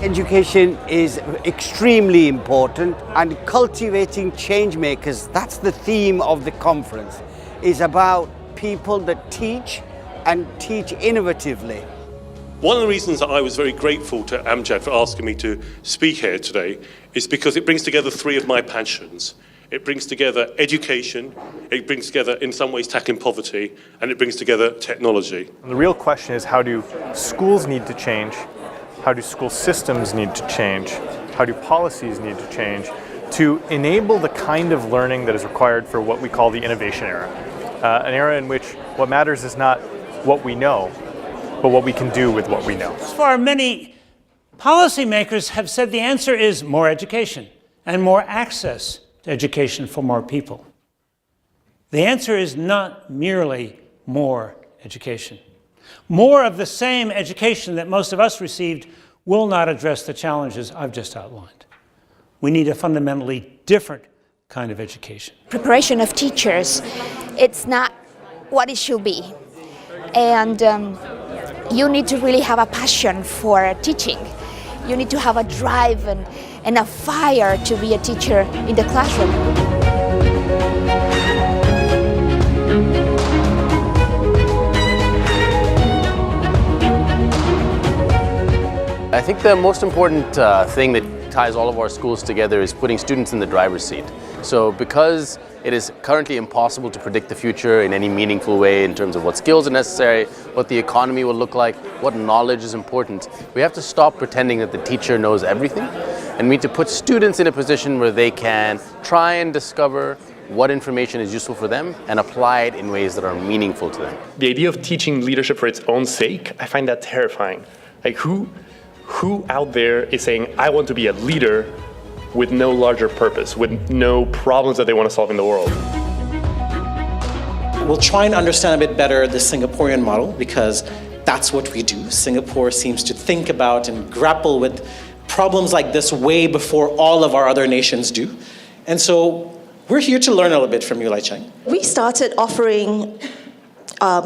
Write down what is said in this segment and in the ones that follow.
Education is extremely important, and cultivating changemakers, that's the theme of the conference, is about people that teach and teach innovatively. One of the reasons that I was very grateful to Amjad for asking me to speak here today is because it brings together three of my passions. It brings together education, it brings together, in some ways, tackling poverty, and it brings together technology. The real question is, how do schools need to change? How do school systems need to change? How do policies need to change to enable the kind of learning that is required for what we call the innovation era? An era in which what matters is not what we know, but what we can do with what we know. As far many policymakers have said, the answer is more education and more access to education for more people. The answer is not merely more education. More of the same education that most of us received will not address the challenges I've just outlined. We need a fundamentally different kind of education. Preparation of teachers, it's not what it should be. And you need to really have a passion for teaching. You need to have a drive and a fire to be a teacher in the classroom. I think the most important thing that ties all of our schools together is putting students in the driver's seat. So because it is currently impossible to predict the future in any meaningful way in terms of what skills are necessary, what the economy will look like, what knowledge is important, we have to stop pretending that the teacher knows everything, and we need to put students in a position where they can try and discover what information is useful for them and apply it in ways that are meaningful to them. The idea of teaching leadership for its own sake, I find that terrifying. Like who out there is saying, I want to be a leader with no larger purpose, with no problems that they want to solve in the world? We'll try and understand a bit better the Singaporean model, because that's what we do. Singapore seems to think about and grapple with problems like this way before all of our other nations do. And so we're here to learn a little bit from you, Lai Cheng. We started offering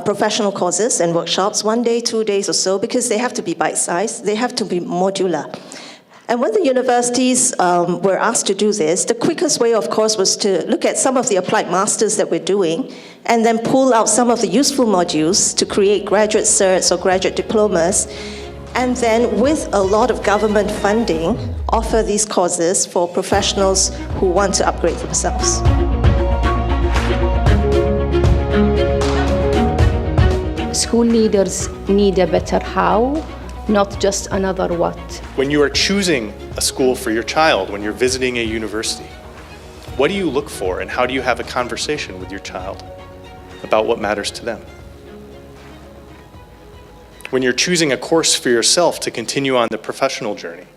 professional courses and workshops 1 day, 2 days or so, because they have to be bite-sized, they have to be modular. And when the universities were asked to do this, the quickest way, of course, was to look at some of the applied masters that we're doing and then pull out some of the useful modules to create graduate certs or graduate diplomas, and then with a lot of government funding, offer these courses for professionals who want to upgrade themselves. School leaders need a better how, not just another what. When you are choosing a school for your child, when you're visiting a university, what do you look for and how do you have a conversation with your child about what matters to them? When you're choosing a course for yourself to continue on the professional journey,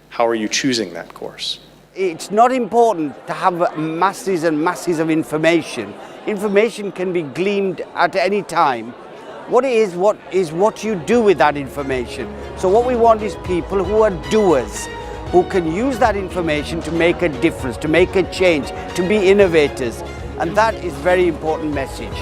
how are you choosing that course? It's not important to have masses and masses of information. Information can be gleaned at any time. What is what you do with that information. So what we want is people who are doers, who can use that information to make a difference, to make a change, to be innovators. And that is a very important message.